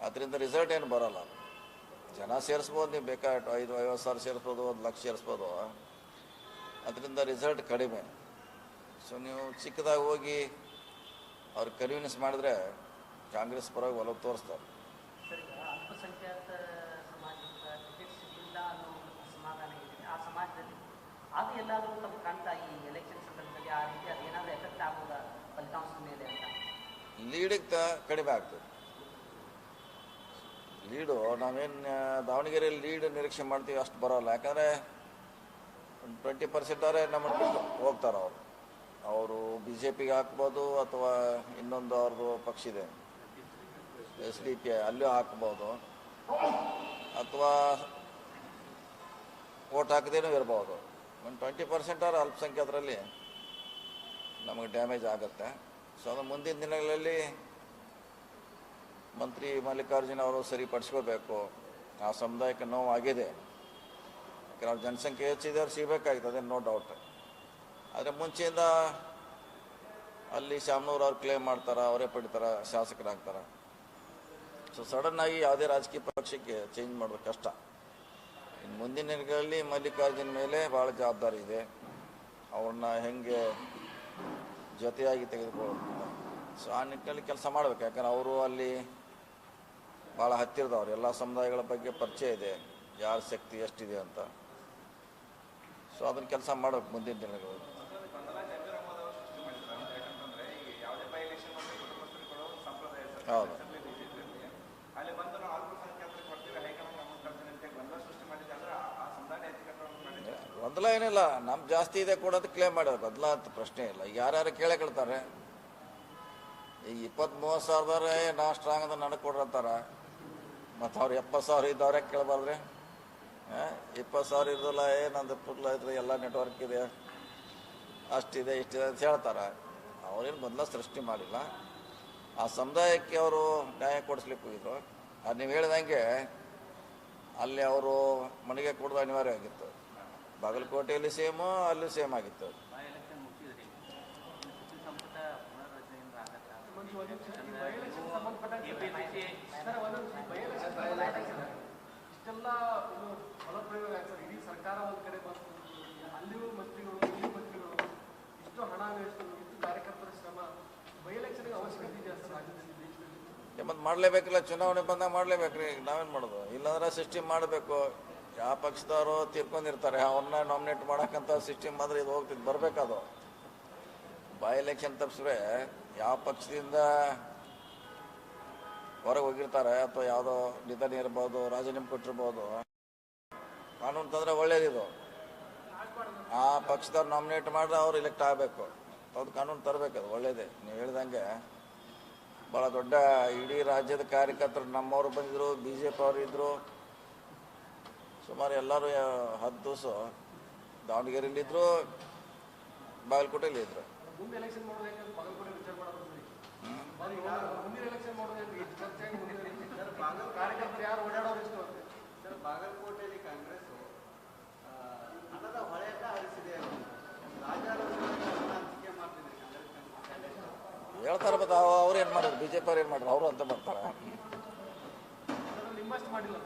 ಅದರಿಂದ ರಿಸಲ್ಟ್ ಏನು ಬರೋಲ್ಲ. ಜನ ಸೇರಿಸ್ಬೋದು, ನೀವು ಬೇಕಾಯ್ತು 50 ಸಾವಿರ ಸೇರಿಸ್ಬೋದು, 1 ಲಕ್ಷ ಸೇರಿಸ್ಬೋದು. ಅದರಿಂದ ರಿಸಲ್ಟ್ ಕಡಿಮೆ. ಸೊ ನೀವು ಚಿಕ್ಕದಾಗಿ ಹೋಗಿ ಅವ್ರಿಗೆ ಕನ್ವಿನ್ಸ್ ಮಾಡಿದ್ರೆ ಕಾಂಗ್ರೆಸ್ ಪರವಾಗಿ ಒಲವು ತೋರಿಸ್ತಾರೆ. ಸರ್, ಈಗ ಅಲ್ಪಸಂಖ್ಯಾತ ಸಮಾಜದ ಟಿಕೆಟ್ ಸಿಗಲಿಲ್ಲ ಅನ್ನೋ ಅಸಮಾಧಾನ ಇದೆ. ಆ ಸಮಾಜದಲ್ಲಿ ಅದು ಎಲ್ಲಾದರೂ ತಮ್ಮ ಕಾಣ್ತಾ ಈ ಎಲೆಕ್ಷನ್ ಸಂದರ್ಭದಲ್ಲಿ ಆ ರೀತಿ ಅದೇನಾದರೂ ಎಫೆಕ್ಟ್ ಆಗೋದಾ ಫಲಿತಾಂಶದ ಮೇಲೆ ಅಂತ? ಲೀಡಿಗೆ ಕಡಿಮೆ ಆಗ್ತದೆ. ಲೀಡು ನಾವೇನು ದಾವಣಗೆರೆಯಲ್ಲಿ ಲೀಡ್ ನಿರೀಕ್ಷೆ ಮಾಡ್ತೀವಿ ಅಷ್ಟು ಬರೋಲ್ಲ. ಯಾಕಂದರೆ 20% ಅವರೇ ನಮ್ಮನ್ನು ಬಿಟ್ಟು ಹೋಗ್ತಾರೆ. ಅವರು BJPಗೆ ಹಾಕ್ಬೋದು, ಅಥವಾ ಇನ್ನೊಂದು ಅವ್ರದ್ದು ಪಕ್ಷ ಇದೆ SDP, ಅಲ್ಲೂ ಹಾಕ್ಬೋದು, ಅಥವಾ ಓಟ್ ಹಾಕದೇನೂ ಇರ್ಬೋದು. ಒಂದು 20% ಅವ್ರ ಅಲ್ಪಸಂಖ್ಯಾತರಲ್ಲಿ ನಮಗೆ ಡ್ಯಾಮೇಜ್ ಆಗುತ್ತೆ. ಸೊ ಅದು ಮುಂದಿನ ದಿನಗಳಲ್ಲಿ ಮಂತ್ರಿ ಮಲ್ಲಿಕಾರ್ಜುನ ಅವರು ಸರಿಪಡಿಸ್ಕೋಬೇಕು. ಆ ಸಮುದಾಯಕ್ಕೆ ನೋವು ಆಗಿದೆ. ಯಾಕಂದ್ರೆ ಅವ್ರ ಜನಸಂಖ್ಯೆ ಹೆಚ್ಚಿದೆ, ಅವ್ರು ಸಿಗಬೇಕಾಗಿದೆ, ಅದೇನು ನೋ ಡೌಟ್. ಆದರೆ ಮುಂಚೆಯಿಂದ ಅಲ್ಲಿ ಶಾಮನೂರು ಅವ್ರು ಕ್ಲೇಮ್ ಮಾಡ್ತಾರೆ, ಅವರೇ ಪಡಿತಾರೆ, ಶಾಸಕರಾಗ್ತಾರೆ. ಸೊ ಸಡನ್ನಾಗಿ ಯಾವುದೇ ರಾಜಕೀಯ ಪಕ್ಷಕ್ಕೆ ಚೇಂಜ್ ಮಾಡೋದು ಕಷ್ಟ. ಇನ್ನು ಮುಂದಿನ ದಿನಗಳಲ್ಲಿ ಮಲ್ಲಿಕಾರ್ಜುನ ಮೇಲೆ ಭಾಳ ಜವಾಬ್ದಾರಿ ಇದೆ. ಅವ್ರನ್ನ ಹೆಂಗೆ ಜೊತೆಯಾಗಿ ತೆಗೆದುಕೊಳ್ಳೋದು. ಸೊ ಆ ನಿಟ್ಟಿನಲ್ಲಿ ಕೆಲಸ ಮಾಡಬೇಕು. ಯಾಕಂದ್ರೆ ಅವರು ಅಲ್ಲಿ ಭಾಳ ಹತ್ತಿರದವ್ರು, ಎಲ್ಲ ಸಮುದಾಯಗಳ ಬಗ್ಗೆ ಪರಿಚಯ ಇದೆ, ಯಾರ ಶಕ್ತಿ ಎಷ್ಟಿದೆ ಅಂತ. ಸೊ ಅದನ್ನು ಕೆಲಸ ಮಾಡಬೇಕು ಮುಂದಿನ ದಿನಗಳು. ಹೌದು. ಗೊಂದಲ ಏನಿಲ್ಲ, ನಮ್ಗೆ ಜಾಸ್ತಿ ಇದೆ ಕೊಡೋದು ಕ್ಲೇಮ್ ಮಾಡೋದು, ಗೊಂದಲ ಅಂತ ಪ್ರಶ್ನೆ ಇಲ್ಲ. ಯಾರ್ಯಾರು ಕೇಳೇ ಕೇಳ್ತಾರೆ. ಈಗ 20-30 ಸಾವಿರದವ್ರೆ ನಾವು ಸ್ಟ್ರಾಂಗ್ ಅಂತ ನನಗೆ ಕೊಡ್ರಂತಾರೆ. ಮತ್ತು ಅವ್ರು 70 ಸಾವಿರ ಇದ್ದವ್ರೆ ಕೇಳಬಾರ್ದ್ರೆ. 20 ಸಾವಿರ ಇರೋದಿಲ್ಲ, ನಂದು ಫುಲ್ ಐತ್ರಿ, ಎಲ್ಲ ನೆಟ್ವರ್ಕ್ ಇದೆ, ಅಷ್ಟಿದೆ ಇಷ್ಟಿದೆ ಅಂತ ಹೇಳ್ತಾರೆ. ಅವ್ರೇನು ಮೊದಲ ಸೃಷ್ಟಿ ಮಾಡಿಲ್ಲ. ಆ ಸಮುದಾಯಕ್ಕೆ ಅವರು ನ್ಯಾಯ ಕೊಡಿಸ್ಲಿಕ್ಕೆ ಹೋಗಿದ್ರು. ಅದು ನೀವು ಹೇಳ್ದಂಗೆ ಅಲ್ಲಿ ಅವರು ಮನೆಗೆ ಕೊಡೋದು ಅನಿವಾರ್ಯ ಆಗಿತ್ತು. ಬಾಗಲಕೋಟೆಯಲ್ಲಿ ಸೇಮು, ಅಲ್ಲಿ ಸೇಮ್ ಆಗಿತ್ತು. ಇಷ್ಟೆಲ್ಲ ಫಲಪ್ರಯೋಗ ಸರ್. ಇಡೀ ಸರ್ಕಾರ ಒಂದು ಕಡೆ ಬಂತು, ಅಲ್ಲಿಯೂ ಮಂತ್ರಿಗಳು, ಈ ಮಂತ್ರಿಗಳು ಇಷ್ಟು ಹಣ ವೇಸ್ಟು, ಇಷ್ಟು ಕಾರ್ಯಕರ್ತರ ಶ್ರಮ. ಬೈ ಎಲೆಕ್ಷನ್ಗೆ ಅವಶ್ಯಕತೆ ಇದೆಯಾ ಸರ್ ರಾಜ್ಯದಲ್ಲಿ, ದೇಶದಲ್ಲಿ? ಮತ್ತು ಮಾಡಲೇಬೇಕಿಲ್ಲ, ಚುನಾವಣೆ ಬಂದಾಗ ಮಾಡಲೇಬೇಕ್ರಿ. ಈಗ ನಾವೇನು ಮಾಡೋದು? ಇಲ್ಲಾಂದ್ರೆ ಸಿಸ್ಟಮ್ ಮಾಡಬೇಕು. ಯಾವ ಪಕ್ಷದವರು ತೀರ್ಕೊಂಡಿರ್ತಾರೆ ಅವ್ರನ್ನ ನಾಮಿನೇಟ್ ಮಾಡೋಕ್ಕಂತ ಸಿಸ್ಟಮ್ ಆದರೆ ಇದು ಹೋಗ್ತಿದ್ದು ಬರಬೇಕದು. ಬೈ ಎಲೆಕ್ಷನ್ ತಪ್ಪಿಸ್ರೆ ಯಾವ ಪಕ್ಷದಿಂದ ಹೊರಗೆ ಹೋಗಿರ್ತಾರೆ ಅಥವಾ ಯಾವುದೋ ನಿಧನ ಇರ್ಬೋದು, ರಾಜೀನಾಮೆ ಕೊಟ್ಟಿರ್ಬೋದು, ಕಾನೂನು ತಂದರೆ ಒಳ್ಳೇದಿದು. ಆ ಪಕ್ಷದವ್ರು ನಾಮಿನೇಟ್ ಮಾಡಿದ್ರೆ ಅವ್ರು ಇಲೆಕ್ಟ್ ಆಗಬೇಕು. ಅದು ಕಾನೂನು ತರಬೇಕು, ಅದು ಒಳ್ಳೇದೇ. ನೀವು ಹೇಳ್ದಂಗೆ ಭಾಳ ದೊಡ್ಡ ಇಡೀ ರಾಜ್ಯದ ಕಾರ್ಯಕರ್ತರು ನಮ್ಮವರು ಬಂದಿದ್ರು, BJP ಅವರು ಇದ್ದರು. ಸುಮಾರು ಎಲ್ಲರೂ 10 ದಿವಸ ದಾವಣಗೆರೆಯಲ್ಲಿದ್ದರು, ಬಾಗಲಕೋಟೆಯಲ್ಲಿ ಇದ್ರು. ಮುಂದೆ ಎಲೆಕ್ಷನ್ ಮಾಡೋದು ಯಾಕಂದ್ರೆ ಬಾಗಲಕೋಟೆ ವಿಚಾರ ಮಾಡೋದು ಸರಿ. ಮುಂದಿನ ಎಲೆಕ್ಷನ್ ಮಾಡೋದು ಯಾಕೆ ಚರ್ಚೆ ಕಾರ್ಯಕರ್ತರು ಯಾರು ಓಡಾಡೋರು ಇಷ್ಟು ಅಂತ ಸರ್. ಬಾಗಲಕೋಟೆಯಲ್ಲಿ ಕಾಂಗ್ರೆಸ್ ಹಣದ ಹೊಳೆಯನ್ನ ಹರಿಸಿದೆ. ರಾಜಾರೋಷಿಕೆ ಮಾಡ್ತಿದೆ ಕಾಂಗ್ರೆಸ್. ಹೇಳ್ತಾರೆ, ಮತ್ತು ಅವ್ರು ಏನು ಮಾಡೋದು? BJP ಅವ್ರು ಏನು ಮಾಡ್ರು? ಅವರು ಅಂತ ಬರ್ತಾರೆ. ನಿಮ್ಮಷ್ಟು ಮಾಡಿಲ್ಲ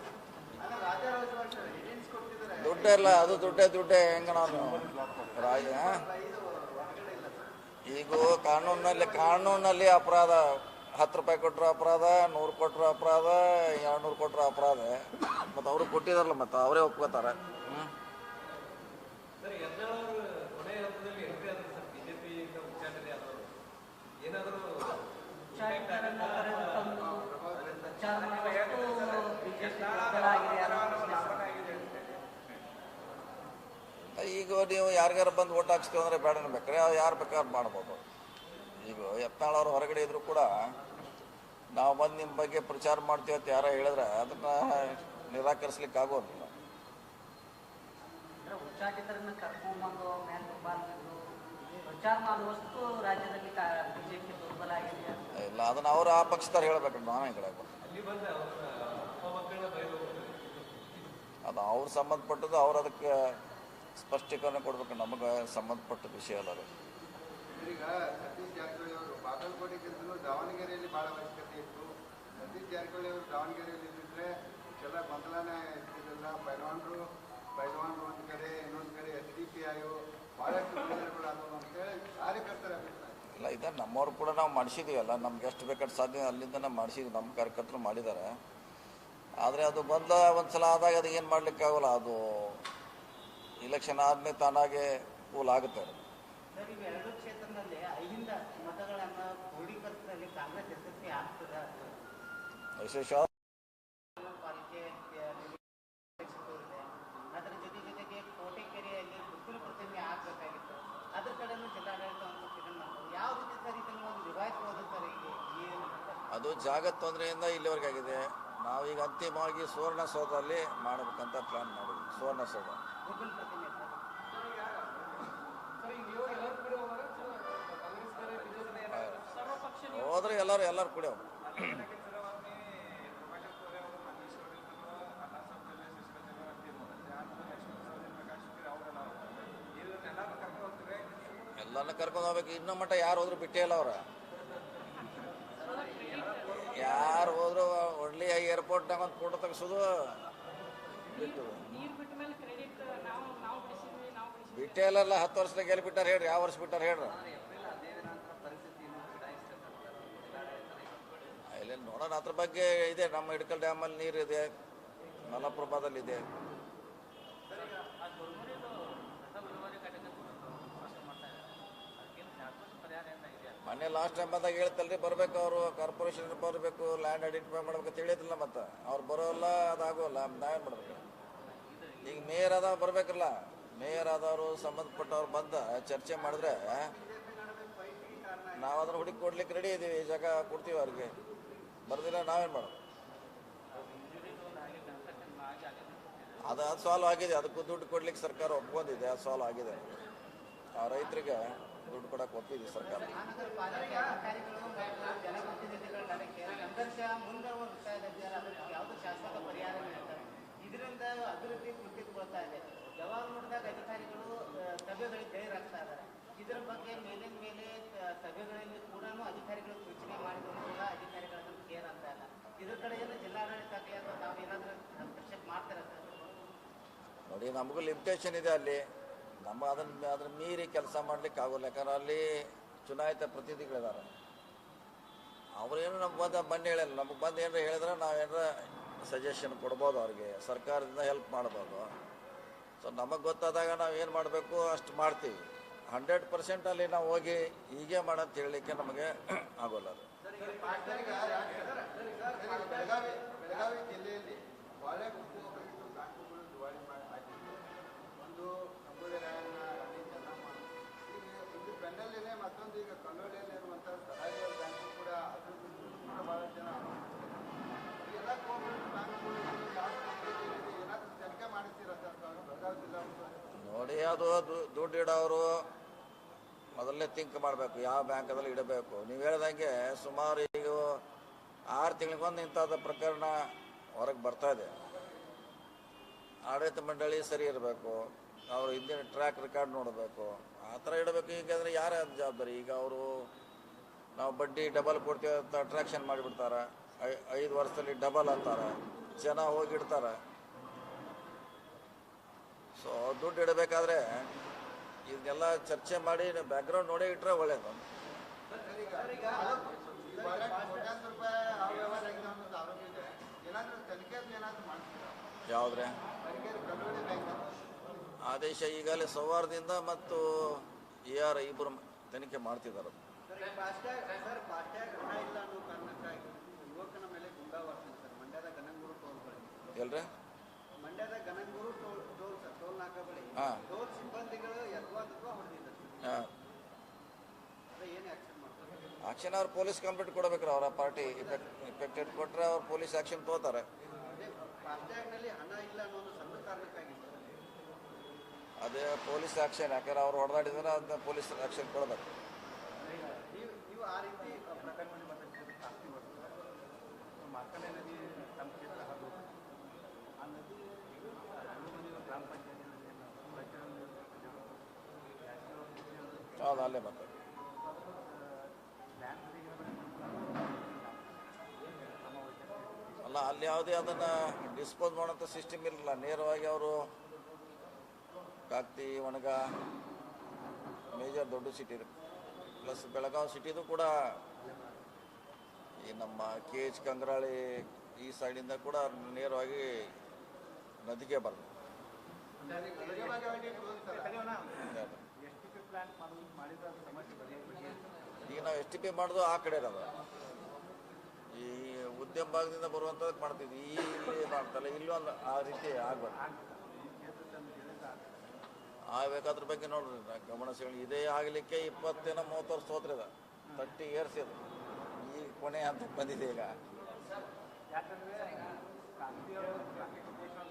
ದುಡ್ಡೇ ಇಲ್ಲ, ಅದು ದುಡ್ಡೇ ಹೆಂಗ ನಾವು ರಾಜ. ಈಗ ಕಾನೂನಲ್ಲಿ ಅಪರಾಧ 10 ರೂಪಾಯಿ ಕೊಟ್ಟರು ಅಪರಾಧ, 100 ಕೊಟ್ಟರು ಅಪರಾಧ, 200 ಕೊಟ್ಟರು ಅಪರಾಧ. ಮತ್ತು ಅವರು ಕೊಟ್ಟಿದಾರಲ್ಲ, ಮತ್ತು ಅವರೇ ಒಪ್ಕೋತಾರೆ. ಈಗ ನೀವು ಯಾರಿಗಾರ ಬಂದು ಓಟ್ ಹಾಕ್ಸ್ತೀವಿ ಅಂದರೆ ಬೇಡ ಅನ್ಬೇಕ್ರೆ, ಅವ್ರು ಯಾರು ಬೇಕಾದ್ರೆ ಮಾಡ್ಬೋದು. ಈಗ ಯತ್ನಾಳ್ ಅವ್ರು ಹೊರಗಡೆ ಇದ್ರು ಕೂಡ ನಾವು ಬಂದು ನಿಮ್ಮ ಬಗ್ಗೆ ಪ್ರಚಾರ ಮಾಡ್ತೀವಿ ಅಂತ ಯಾರೋ ಹೇಳಿದ್ರೆ ಅದನ್ನು ನಿರಾಕರಿಸ್ಲಿಕ್ಕೆ ಆಗೋದಿಲ್ಲ. ಉಚ್ಚಾಟಿತರನ್ನ ಕರ್ಕೊಂಡ್ಬಂದು ಪ್ರಚಾರ ಮಾಡುವಷ್ಟು ರಾಜ್ಯದಲ್ಲಿ ಬಿಜೆಪಿ ದುರ್ಬಲ ಆಗಿದೆ. ಇಲ್ಲ, ಅದನ್ನು ಅವರು ಆ ಪಕ್ಷದವ್ರು ಹೇಳ್ಬೇಕು, ನಾವೇ ಈ ಕಡೆ ಅದು ಅವ್ರು ಸಂಬಂಧಪಟ್ಟದ್ದು, ಅವ್ರು ಅದಕ್ಕೆ ಸ್ಪಷ್ಟೀಕರಣ ಕೊಡ್ಬೇಕು. ನಮಗೆ ಸಂಬಂಧಪಟ್ಟ ವಿಷಯ ಅಲ್ಲ ಅದು. ಈಗ ಸತೀಶ್ ಜಾರಕಿಹೊಳಿ ಅವರು ಬಾಗಲಕೋಟೆಗಿಂತಲೂ ದಾವಣಗೆರೆಯಲ್ಲಿ ಭಾಳ ಅವಶ್ಯಕತೆ ಇತ್ತು. ಸತೀಶ್ ಜಾರಕಿಹೊಳಿ ಅವರು ದಾವಣಗೆರೆಯಲ್ಲಿ ಇದ್ದಿದ್ರೆ ಕೆಲ ಗೊಂದಲನೇ ಇರ್ತಿರಲಿಲ್ಲ. ಪೈಲ್ವಾನ್ರು ಒಂದು ಕಡೆ, ಇನ್ನೊಂದು ಕಡೆ SDPI ಭಾಳಷ್ಟು ಗೊಂದಲಗಳು ಆದವು ಅಂತೇಳಿ ಕಾರ್ಯಕರ್ತರ ಅಭಿಪ್ರಾಯ. ಇಲ್ಲ, ಇದನ್ನು ನಮ್ಮವ್ರು ಕೂಡ ನಾವು ಮಾಡಿಸಿದ್ದೀವಲ್ಲ, ನಮ್ಗೆ ಎಷ್ಟು ಬೇಕಾದ್ರೆ ಸಾಧ್ಯ ಅಲ್ಲಿಂದ ನಾವು ಮಾಡಿಸಿದ್ವಿ, ನಮ್ಮ ಕಾರ್ಯಕರ್ತರು ಮಾಡಿದ್ದಾರೆ. ಆದರೆ ಅದು ಬಂದ ಒಂದು ಸಲ ಆದಾಗ ಅದು ಏನು ಮಾಡಲಿಕ್ಕಾಗಲ್ಲ. ಅದು ಇಲೆಕ್ಷನ್ ಆದಮೇಲೆ ತಾನಾಗೆ ಕೂಲ್ ಆಗುತ್ತೆ. ಸರ್, ಈಗ 2 ಕ್ಷೇತ್ರದಲ್ಲಿ 5 ಮತಗಳನ್ನು ಕ್ರೋಢೀಕರಿಸುವಲ್ಲಿ ಕಾಂಗ್ರೆಸ್ ಯಶಸ್ವಿ ಆಗ್ತದೆ. ವಿಶೇಷ ಪಾಲಿಕೆ ಅದರ ಜೊತೆಗೆ ಕೋಟೆಕೆರೆಯಲ್ಲಿ ಗುರುಕುಲ ಪ್ರತಿಮೆ ಆಗಬೇಕಾಗಿತ್ತು. ಅದ್ರ ಕಡೆನೂ ಜಿಲ್ಲಾಡಳಿತ ಒಂದು ಫಿಲ್ಮ್ ಮಾಡ್ತಾರೆ. ಯಾವ ರೀತಿ ಸರ್ ಇದನ್ನು ಒಂದು ನಿಭಾಯಿಸಬಹುದು ಸರ್? ಈಗ ಅದು ಜಾಗ ತೊಂದರೆಯಿಂದ ಇಲ್ಲಿವರೆಗೆ ಆಗಿದೆ. ನಾವೀಗ ಅಂತಿಮವಾಗಿ ಸುವರ್ಣಸೌಧದಲ್ಲಿ ಮಾಡಬೇಕಂತ ಪ್ಲ್ಯಾನ್ ಮಾಡಿದ್ವಿ. ಸುವರ್ಣಸೌಧ ಗುರುಕುಲ ಪ್ರತಿಮೆ ಸರ್. ಹೋದ್ರೆ ಎಲ್ಲರೂ ಕೂಡ ಎಲ್ಲರನ್ನ ಕರ್ಕೊಂಡು ಹೋಗ್ಬೇಕು. ಇನ್ನೂ ಮಟ್ಟ ಯಾರು ಹೋದ್ರು ಬಿಟ್ಟೇ ಇಲ್ಲ ಅವ್ರ. ಯಾರು ಹೋದ್ರು ಒಳ್ಳೆಯ ಏರ್ಪೋರ್ಟ್ನಾಗ ಒಂದು ಫೋಟೋ ತೆಗೆಸೋದು, ಬಿಟ್ಟು ನೀರು ಬಿಟ್ಟ ಮೇಲೆ ಕ್ರೆಡಿಟ್ ನಾವು ಬಿಡಿಸಿದ್ವಿ ನಾವು ಬಿಡಿಸಿದ್ವಿ ಬಿಟ್ಟೇ ಇಲ್ಲಲ್ಲ 10 ವರ್ಷದಾಗ ಎಲ್ಲಿ ಬಿಟ್ಟಾರ ಹೇಳ್ರಿ, ಯಾವ ವರ್ಷ ಬಿಟ್ಟಾರ ಹೇಳ್ರಿ. ಇಲ್ಲಿ ನೋಡೋಣ, ಅದ್ರ ಬಗ್ಗೆ ಇದೆ. ನಮ್ಮ ಹಿಡ್ಕಲ್ ಡ್ಯಾಮಲ್ಲಿ ನೀರು ಇದೆ, ಮಲಪ್ರಭಾದಲ್ಲಿ ಇದೆ. ಮೊನ್ನೆ ಲಾಸ್ಟ್ ಟೈಮ್ ಬಂದಾಗ ಹೇಳ್ತಲ್ರಿ, ಬರ್ಬೇಕು ಅವರು ಕಾರ್ಪೊರೇಷನ್ ಬರಬೇಕು, ಲ್ಯಾಂಡ್ ಐಡೆಂಟಿಫೈ ಮಾಡ್ಬೇಕು ಅಂತ ಹೇಳಿದ್ರಲ್ಲ. ಮತ್ತೆ ಅವ್ರು ಬರೋಲ್ಲ, ಅದಾಗೋಲ್ಲ, ನಾವೇನು ಮಾಡ್ಬೇಕು? ಈಗ ಮೇಯರ್ ಆದವ್ರು ಬರ್ಬೇಕಲ್ಲ, ಮೇಯರ್ ಆದವರು ಸಂಬಂಧಪಟ್ಟವ್ರು ಬಂದ ಚರ್ಚೆ ಮಾಡಿದ್ರೆ ನಾವು ಅದನ್ನ ಹುಡುಕಿ ಕೊಡ್ಲಿಕ್ಕೆ ರೆಡಿ ಇದ್ದೀವಿ, ಈ ಜಾಗ ಕೊಡ್ತೀವಿ ಅವ್ರಿಗೆ. ಬರ್ದಿಲ್ಲ ನಾವೇನು ಮಾಡೋದು? ಅದು ಸಾಲ್ವ್ ಆಗಿದೆ, ಅದಕ್ಕೂ ದುಡ್ಡು ಕೊಡ್ಲಿಕ್ಕೆ ಸರ್ಕಾರ ಒಪ್ಕೊಂಡಿದೆ, ಅದು ಸಾಲ್ವ್ ಆಗಿದೆ. ಆ ರೈತರಿಗೆ ದುಡ್ಡು ಕೊಡಕ್ಕೆ ಒಪ್ಪಿದೆ ಸರ್ಕಾರ. ಮಹಾನಗರ ಪಾಲಿಕೆ ಅಧಿಕಾರಿಗಳು ಮತ್ತು ಜನಪ್ರತಿನಿಧಿಗಳ ನಡುವೆ ಸಂಘರ್ಷ ಮುಂದುವರಿಸ್ತಾ ಇದೆ ಸರ್. ಅದಕ್ಕೆ ಯಾವುದೂ ಶಾಶ್ವತ ಪರಿಹಾರ ನೀಡ್ತಾರೆ. ಇದರಿಂದ ಅಭಿವೃದ್ಧಿ ಕುಂಠಿತಗೊಳ್ತಾ ಇದೆ. ಯಾವಾಗ ನೋಡಿದಾಗ ಅಧಿಕಾರಿಗಳು ಸಭೆಗಳಿಗೆ ಗೈರಾಗ್ತಾ ಇದ್ದಾರೆ. ಇದರ ಬಗ್ಗೆ ಮೇಲಿನ ಮೇಲೆ ಸಭೆಗಳಲ್ಲಿ ಕೂಡ ಅಧಿಕಾರಿಗಳು ಸೂಚನೆ ಮಾಡಿದ್ರು ಕೂಡ ಅಧಿಕಾರಿಗಳನ್ನು ಕೇರ್ ಅಂತ ಇಲ್ಲ. ಇದ್ರ ಕಡೆ ಏನು ಜಿಲ್ಲಾಡಳಿತ ಆಗಲಿ ಅಥವಾ ನಾವು ಏನಾದರೂ ಹಸ್ತಕ್ಷೇಪ ಮಾಡ್ತಾರೆ ಸರ್? ನೋಡಿ, ನಮಗೂ ಲಿಮಿಟೇಷನ್ ಇದೆ ಅಲ್ಲಿ. ನಮ್ಮ ಅದ್ರ ಮೀರಿ ಕೆಲಸ ಮಾಡ್ಲಿಕ್ಕೆ ಆಗೋಲ್ಲ. ಯಾಕಂದ್ರೆ ಅಲ್ಲಿ ಚುನಾಯಿತ ಪ್ರತಿನಿಧಿಗಳಿದ್ದಾರೆ. ಅವ್ರೇನು ನಮ್ಗೆ ಬಂದು ಹೇಳಿಲ್ಲ. ನಮಗೆ ಬಂದು ಏನಾರ ಹೇಳಿದ್ರೆ ನಾವೇನಾರ ಸಜೆಷನ್ ಕೊಡ್ಬೋದು ಅವ್ರಿಗೆ, ಸರ್ಕಾರದಿಂದ ಹೆಲ್ಪ್ ಮಾಡ್ಬೋದು. ಸೊ ನಮಗೆ ಗೊತ್ತಾದಾಗ ನಾವು ಏನು ಮಾಡಬೇಕು ಅಷ್ಟು ಮಾಡ್ತೀವಿ. 100% ಅಲ್ಲಿ ನಾವು ಹೋಗಿ ಹೀಗೆ ಮಾಡಂತ ಹೇಳಲಿಕ್ಕೆ ನಮಗೆ ಆಗೋಲ್ಲ ಅದು. ಬೆಳಗಾವಿ ಜಿಲ್ಲೆಯಲ್ಲಿ ಬಾಳೆಗೊಪ್ಪು ಬ್ಯಾಂಕುಗಳು ದಿವಾಳಿ ಆಗಿದ್ದು, ಒಂದು ಕಂಬೋಳಿ ರಾಯಣ್ಣ, ರಾಣಿ ಚೆನ್ನಮ್ಮ, ಇದು ಬೆನ್ನಲ್ಲಿನೇ ಮತ್ತೊಂದು ಈಗ ಕಲ್ಲೋಳಿಯಲ್ಲಿರುವಂಥ ಸರಾಯಿಯ ಬ್ಯಾಂಕು ಕೂಡ ಅದ್ರ ಕೂಡ ಭಾಳ ಜನ ಎಲ್ಲ ಕೋಆಪರೇಟಿವ್ ಬ್ಯಾಂಕ್ಗಳು ಯಾವ ಏನಾದರೂ ತನಿಖೆ ಮಾಡಿಸ್ತೀರಾ ಸರ್ ಬೆಳಗಾವಿ ಜಿಲ್ಲಾ? ನೋಡಿ, ಅದು ದುಡ್ಡು ಇಡೋರು ಮೊದಲನೇ ಥಿಂಕ್ ಮಾಡಬೇಕು, ಯಾವ ಬ್ಯಾಂಕದಲ್ಲಿ ಇಡಬೇಕು. ನೀವು ಹೇಳ್ದಂಗೆ ಸುಮಾರು ಈಗ 6 ತಿಂಗಳಿಗೊಂದು ಇಂಥದ್ದು ಪ್ರಕರಣ ಹೊರಗೆ ಬರ್ತಾ ಇದೆ. ಆಡಳಿತ ಮಂಡಳಿ ಸರಿ ಇರಬೇಕು, ಅವರು ಹಿಂದಿನ ಟ್ರ್ಯಾಕ್ ರೆಕಾರ್ಡ್ ನೋಡಬೇಕು, ಆ ಥರ ಇಡಬೇಕು. ಈಗಾದರೆ ಯಾರ ಜವಾಬ್ದಾರಿ? ಈಗ ಅವರು ನಾವು ಬಡ್ಡಿ ಡಬಲ್ ಕೊಡ್ತೀವಿ ಅಂತ ಅಟ್ರಾಕ್ಷನ್ ಮಾಡಿಬಿಡ್ತಾರೆ. 5 ವರ್ಷದಲ್ಲಿ ಡಬಲ್ ಅಂತಾರೆ, ಜನ ಹೋಗಿಡ್ತಾರೆ. ಸೊ ದುಡ್ಡು ಇಡಬೇಕಾದ್ರೆ ಇದನ್ನೆಲ್ಲ ಚರ್ಚೆ ಮಾಡಿ ಬ್ಯಾಕ್ಗ್ರೌಂಡ್ ನೋಡೇ ಇಟ್ಟರೆ ಒಳ್ಳೇದು. ಯಾವುದ್ರೆ ಆದೇಶ ಈಗಾಗಲೇ ಸೋಮವಾರದಿಂದ ಮತ್ತು AR ಇಬ್ಬರು ತನಿಖೆ ಮಾಡ್ತಿದ್ದಾರೆ. ಎಲ್ರಿ? ಮಂಡ್ಯದ ಗನಂಗೂರು ಟೋಲ್ ನಾಕಾ ಬಳಿ ಹಾಂ ಟೋಲ್ ಸಿಬ್ಬಂದಿಗಳು ಯಥಾವತ್ತೂ ಹೊಡೆದಿದ್ದಾರೆ. ಹಾಂ, ಏನು ಆಕ್ಷನ್ ಮಾಡ್ತಾರೆ? ಆಕ್ಷನ್ ಅವ್ರು ಪೊಲೀಸ್ ಕಂಪ್ಲೇಂಟ್ ಕೊಡಬೇಕ್ರಿ. ಅವರ ಪಾರ್ಟಿ ಇಫೆಕ್ಟೆಡ್ ಕೊಟ್ಟರೆ ಅವ್ರು ಪೊಲೀಸ್ ಆಕ್ಷನ್ ತಗೋತಾರೆ. ಅದೇ ಫಾಸ್ಟ್ಯಾಗ್ನಲ್ಲಿ ಹಣ ಇಲ್ಲ ಅನ್ನೋ ಒಂದು ಸಣ್ಣ ಕಾರಣಕ್ಕಾಗಿತ್ತು. ಅದೇ ಪೊಲೀಸ್ ಆಕ್ಷನ್, ಯಾಕಂದ್ರೆ ಅವ್ರು ಹೊಡೆದಾಡಿದ್ರೆ ಅದನ್ನ ಪೊಲೀಸ್ ಆಕ್ಷನ್ ಕೊಡಬೇಕು. ನೀವು ಆ ರೀತಿ ಪ್ರಕರಣದಲ್ಲಿ ಮಾತಾಡ್ತೀವಿ. ಆಸ್ತಿ ಬರ್ತದೆ ಮಾರ್ಕಂಡೆ ನದಿ ನಮ್ಮ ಕ್ಷೇತ್ರ ಅದು ಆ ನದಿ ಗ್ರಾಮ ಪಂಚಾಯತಿ ಹೌದು, ಅಲ್ಲೇ ಬರ್ತದೆ. ಅಲ್ಲ, ಅಲ್ಲಿ ಯಾವುದೇ ಅದನ್ನು ಡಿಸ್ಪೋಸ್ ಮಾಡೋಂಥ ಸಿಸ್ಟಮ್ ಇರಲಿಲ್ಲ. ನೇರವಾಗಿ ಅವರು ಕಾಕ್ತಿ, ಒಣಗ, ಮೇಜರ್ ದೊಡ್ಡ ಸಿಟಿ ಪ್ಲಸ್ ಬೆಳಗಾವಿ ಸಿಟಿದು ಕೂಡ ಈ ನಮ್ಮ KH ಕಂಗ್ರಾಳಿ ಈ ಸೈಡಿಂದ ಕೂಡ ನೇರವಾಗಿ ನದಿಗೆ ಬರ್ತದೆ. ಈಗ ನಾವು STP ಮಾಡೋದು ಆ ಕಡೆ ಇರೋದು. ಈ ಉದ್ಯಮ ಭಾಗದಿಂದ ಬರುವಂಥದ್ದು ಮಾಡ್ತಿದ್ವಿ, ಇಲ್ಲಿ ಮಾಡ್ತಲ್ಲ, ಇಲ್ಲೂ ಒಂದು ಆ ರೀತಿ ಆಗ್ಬಾರ್ದು. ಆಗ್ಬೇಕಾದ್ರ ಬಗ್ಗೆ ನೋಡ್ರಿ, ಗಮನ ಸೆಳೆದು ಇದೇ ಆಗಲಿಕ್ಕೆ 20-30 ವರ್ಷ ಹೋತ್ರಿದ 30 ಇಯರ್ಸ್ ಇದು. ಈ ಕೊನೆ ಅಂತ ಬಂದಿದೆ ಈಗ. ಯಾಕಂದ್ರೆ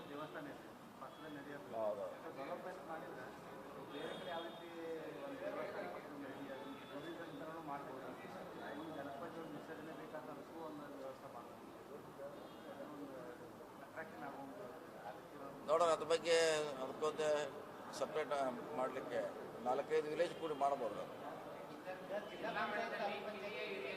ದೇವಸ್ಥಾನ ಇದೆ ಪಕ್ಕದಲ್ಲಿ ನಡೆಯೋದು. ಹೌದು, ಡೆವಲಪ್ಮೆಂಟ್ ಮಾಡಿದ್ರೆ ಬೇರೆ ಕಡೆ ಯಾವ ರೀತಿ ಒಂದು ದೇವಸ್ಥಾನ ಟೂರಿಸಂ ಮಾಡ್ಬೋದು. ಒಂದು ಗಣಪತಿ ವಿಸರ್ಜನೆ ಬೇಕಾದಷ್ಟು ಒಂದು ವ್ಯವಸ್ಥೆ ಮಾಡ್ಬೋದು, ಒಂದು ಅಟ್ರಾಕ್ಷನ್ ಆಗುವಂಥ ಆ ರೀತಿ ನೋಡೋಣ. ಅದ್ರ ಬಗ್ಗೆ ಅದಕ್ಕೊಂದು ಸಪ್ರೇಟ್ ಮಾಡಲಿಕ್ಕೆ 4-5 ವಿಲೇಜ್ ಕೂಡಿ ಮಾಡ್ಬೋದು. ಜಿಲ್ಲಾ ಪಂಚಾಯತ್